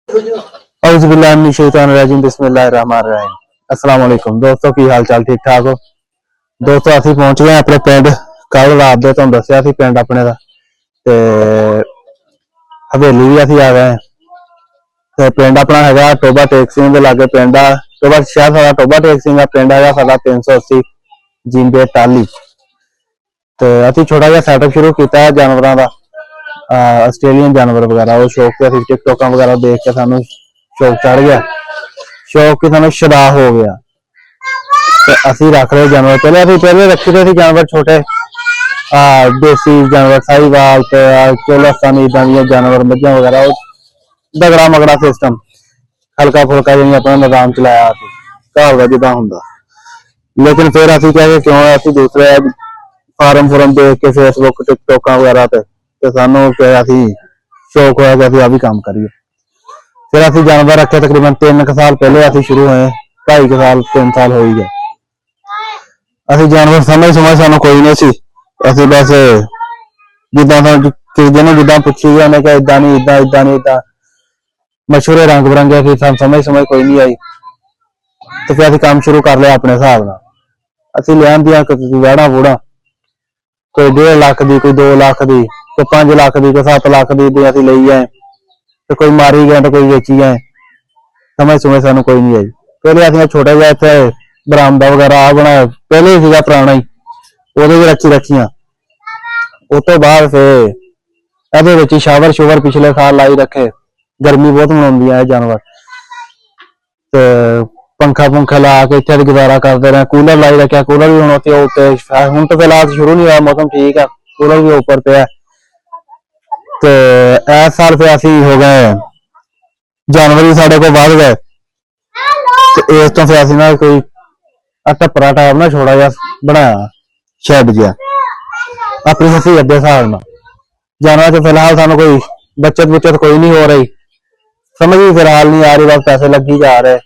बिस्मिल्लाहिर्रहमानिर्रहीम। अस्सलाम वालेकुम दोस्तों, की हाल चाल? ठीक ठाक हो दोस्तों? असं पहुंच गए अपने पिंड। कल रात दे तुहानू दस्सिया सी पिंड अपने दा ते हवेली भी असीं आ गए ते पिंड अपना है टोबा टेक सिंह के लागे पिंड आ। टोबा शहर साडा टोबा टेक सिंह है, पिंड है साडा 380 जिंबे टाली। तो असीं छोटा जिहा सैटअप शुरू किया जानवरों का, आस्ट्रेलियन जानवर वगैरह। वो शौक से असीं टिकटॉक वगैरह देख के सानू शौक चढ़ गया, शौक की सानू शदा हो गया। तो असीं रख रहे जानवर, पहले रखे थे जानवर छोटे देसी जानवर, साहीवाल चोलास्तानी इदा जानवर, मझां वगैरह। दगड़ा मगड़ा सिस्टम, हल्का फुल्का जी अपना निजाम चलाया घर का जिदा हुंदा। लेकिन फिर असीं कहे क्यों असीं दूसरे फार्म फुरम देख के फेसबुक टिकटॉक वगैरह ते सानू असीं शौक होया कि असीं आ भी काम करिए। फिर असीं जानवर रखे तकरीबन 3 साल पहले असीं शुरू होए, 2.5 साल 3 साल हो ही गए। असीं जानवर समझ सानू कोई नहीं सी। असीं बस जिदा जिदा पुछी गए उन्हें कि इदा नहीं इदा इदा नहीं इदा मशहूरे रंग बिरंगे फिर समझ कोई नहीं आई। तो फिर असीं काम शुरू कर लिया अपने हिसाब नाल। असीं ले आंदियां वैड़ा वूड़ा, कोई 1.5 लाख की, कोई 2 लाख की, कोई 5 लाख की, कोई 7 लाख की असीं लई आए। तो कोई मारी गए तो कोई वेची गए, समझ सानू कोई नहीं आई। पहले असीं छोटा जिहा इत्थे बरामदा वगैरह आ बनाया, पहले ही सीगा पुराना ही, उहदे विच रखियां। उस तो बाद फिर इहदे विच शावर शुवर पिछले साल लाई रखे। गर्मी बहुत मनाउंदियां ये जानवर, तो पंखा पुंखा ला के इत्थे गुजारा करते रहे। कूलर लाई रखा, कूलर भी हुण उत्ते हुण तो फिलहाल शुरू नहीं हुआ, मौसम ठीक है, कूलर भी ऊपर पे है। तो इस साल फिर असीं हो गए जानवर भी साढ़े को बढ़ गए। तो इस तो फिर असीं ना कोई टप्परा टाइप ना छोटा जिहा बनाया शैड जिहा अपनी हसीयत के हिसाब नाल। जानवर तो फिलहाल सानू कोई बचत बुचत कोई नहीं हो रही, समझ भी फिलहाल नहीं आ रही, बस पैसे लगी जा रहे।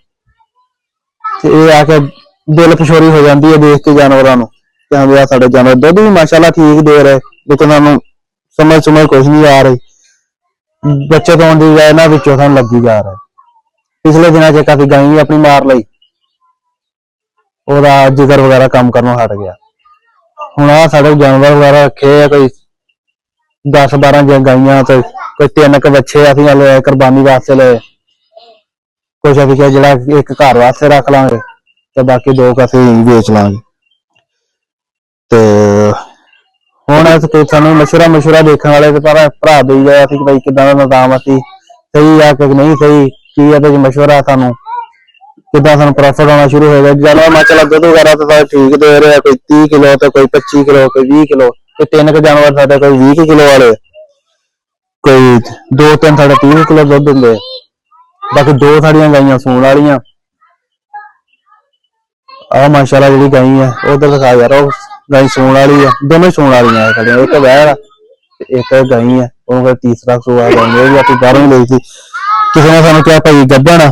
ये आके दिल पछोरी हो जाती है देख के जानवरों को। हाँ भी साढ़े जानवर दुध भी माशाल्लाह ठीक दे रहे, लेकिन सानू समझ कुछ नहीं आ रही। बचत होने की बजाय ना विचों सानू लगी जा रहा है। पिछले दिनों च काफी गाय भी अपनी मार ली, ओहदा जिगर वगैरह काम करना हट गया। हुण आ साढ़े जानवर वगैरह रखे कोई 10-12 गाइयां, तो कोई 3 बच्चे असीं ले कुरबानी वास्ते ले, कुछ असीं जिहड़ा एक घर वास्ते रख लांगे तो बाकी 2 असीं बेच लांगे। तो हुण सानू मशवरा देखने वाले भरा दई जाए कि भाई किदां दा निजाम असीं सही है कि नहीं सही, की इहदे च मशवरा सानू किदां सानू प्रॉफिट होना शुरू हो गया। जानवर माशाल्लाह दुध वगैरह तो ठीक दे रहे हैं, कोई 30 किलो तो कोई 25 किलो, कोई 20 किलो। 3 जानवर साढ़े कोई 20 किलो वाले, कोई 2-3 साढ़े 30 किलो दुध दिंदे। बाकी 2 साड़ियां गाइयां सूण वालियां। माशाल्लाह जी गाई है उधर दिखा यार, गाय सूण वाली है, दोनों सूण वाली है, एक वैड़ एक गाई है। वो तीसरा सूआ गाई अपनी बाहरों ली थी, किसी ने सानू क्या भाई गब्बन,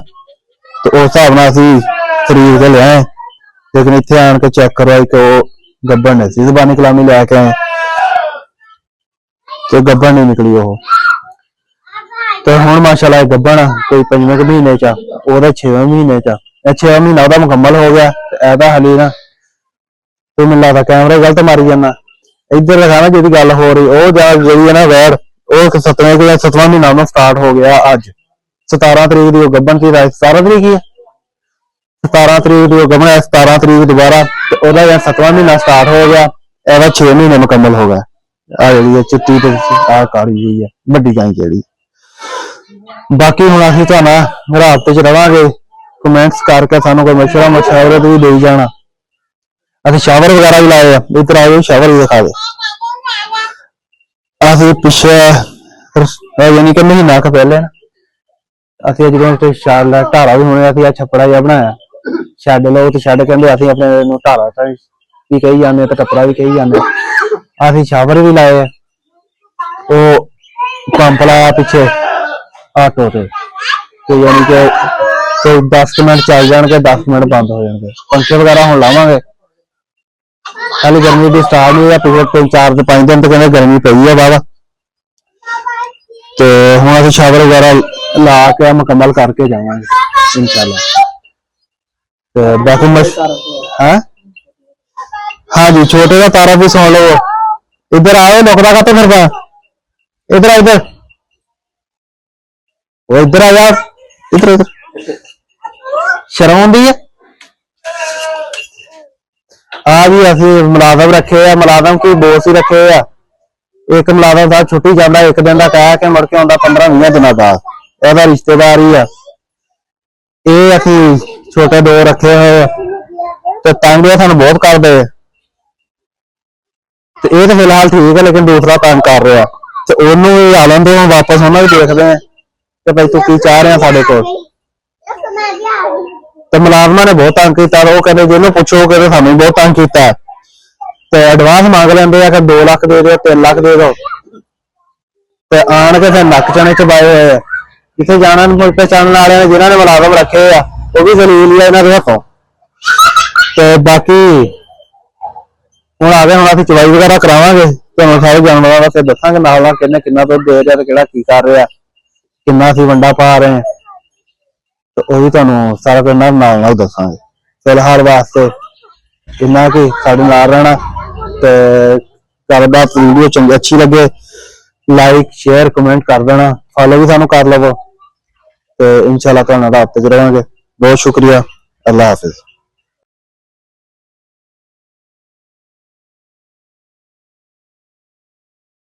तो उस हिसाब नाल असीं खरीद के ले आए। लेकिन इत्थे आन के चेक करवाई कि वो गब्बन नहीं सी, ज़बानी कलामी लैके आए तो गब्बन नहीं निकली वो। तो हुण माशाल्लाह गब्बन कोई 5वें महीने च, ओहदे 6वें महीने च, 6 महीना ओहदा मुकम्मल हो गया। ऐसा हाली ना तो मैनूं लगदा कैमरे गलत मारी जाना, इधर दिखाना जी गल हो रही। वो जी है ना वैड़, वो 7वां महीना उन्होंने स्टार्ट हो गया। अज 17 तरीक की गब्बन थी, 17 तरीक ही है, 17 तरीक की गब्बन है, 17 तरीक दोबारा। तो वह 7वां महीना स्टार्ट हो गया, ऐसा 6 महीने मुकम्मल हो गए। आ जी चिट्टी तो आ काली हुई है वड्डी गाय जी। बाकी हुण असीं तुहानू राबते च रहांगे, कमेंट्स करके सानू कोई मशवरे भी दे जाना। असीं शावर वगैरह भी लाए, इधर आए शावर भी दिखा दे। असीं पिछे यानी कि महीना क पहले असीं जो ढारा भी होने, असीं छप्पड़ा जिहा बनाया शैड लो, तो शैड कहते असीं अपने ढारा भी कही जाने, तो टप्पड़ा भी कही जाने। असीं शावर भी लाए, वो पंप लाया पिछे आटो से, तो यानी कि कोई 10 मिनट चल जाएंगे, 10 मिनट बंद हो जाएंगे। पंखे वगैरह हम लावांगे, हाली गर्मी भी स्टार्ट नहीं है, पिछले 4-5 दिन तो कहते गर्मी पई है बाबा। तो हम ਉਹ ਸ਼ਾਵਰ ਵਗੈਰਾ ਲਾ ਕੇ ਮੁਕੰਮਲ ਕਰਕੇ ਜਾਵਾਂਗੇ इंशाल्लाह। ਤੇ ਬਾਕੀ हाँ हाँ जी छोटे का तारा भी सुन लो। इधर आओ लुकदा का तो फिर इधर आ इधर वो इधर आ यार इधर इधर शर्म आउंदी है। हाँ जी असि मुलाजम रखे है मुलाजम की बोस ही रखे है। एक मुलाजम साहब छुट्टी जाता एक दिन का कह के मुड़ के आउंदा 15-20 दिनों बाद ਇਹਦਾ ਰਿਸ਼ਤੇਦਾਰ ਹੀ ਆ। ਇਹ ਅਸੀਂ ਛੋਟੇ ਦੋ ਰੱਖੇ ਹੋਏ ਤੇ ਤੰਗ ਇਹ ਸਾਨੂੰ ਬਹੁਤ ਕਰਦੇ ਤੇ ਇਹ ਤਾਂ ਫਿਲਹਾਲ ਠੀਕ ਹੈ ਲੇਕਿਨ ਦੂਸਰਾ ਤੰਗ ਕਰ ਰਿਹਾ ਤੇ ਉਹਨੂੰ ਵੀ ਆ ਲੈਂਦੇ ਹਾਂ ਵਾਪਸ ਉਹਨਾਂ ਵੀ ਦੇਖਦੇ ਆ ਕਿ ਭਾਈ ਤੂੰ ਕੀ ਚਾਹ ਰਿਹਾ ਸਾਡੇ ਕੋਲ। ਤੇ ਮੁਲਾਜ਼ਮਾਂ ਨੇ ਬਹੁਤ ਤੰਗ ਕੀਤਾ ਉਹ ਕਹਿੰਦੇ ਜਿਹਨੂੰ ਪੁੱਛੋ ਉਹ ਕਹਿੰਦੇ ਸਾਨੂੰ ਬਹੁਤ ਤੰਗ ਕੀਤਾ ਤੇ ਐਡਵਾਂਸ ਮੰਗ ਲੈਂਦੇ ਆ ਕਿ 2 ਲੱਖ ਦੇ ਦਿਓ 3 ਲੱਖ ਦੇ ਦਿਓ ਤੇ ਆਣ ਕੇ ਫਿਰ ਨੱਕ ਚਣੇ ਚਬਾਏ ਹੋਏ ਆ। जिसे जाना पहचान वाले ने जिन्होंने मुलाजम रखे है वो भी जलील ही है इन्होंने हथों। तो बाकी हम आ गए हम अभी चवाई वगैरह करावांगे तो सारे जानवरों का फिर दसांगे नाल किन्ने किन्ना दुध दे रहा ते किहड़ा की कर रहा किन्ना असीं वंडा पा रहे हैं तो वो भी तुहानूं सारा कुछ नाल दसांगे। फिलहाल वास्ते इन्ना कि साडे नाल रहना ते गलबात वीडियो चंगी अच्छी लगे लाइक शेयर कमेंट कर देना फॉलो भी सानूं कर लवो। तो इंशाल्लाह तुहाडे नाल राबते च रहांगे। बहुत शुक्रिया अल्लाह हाफिज।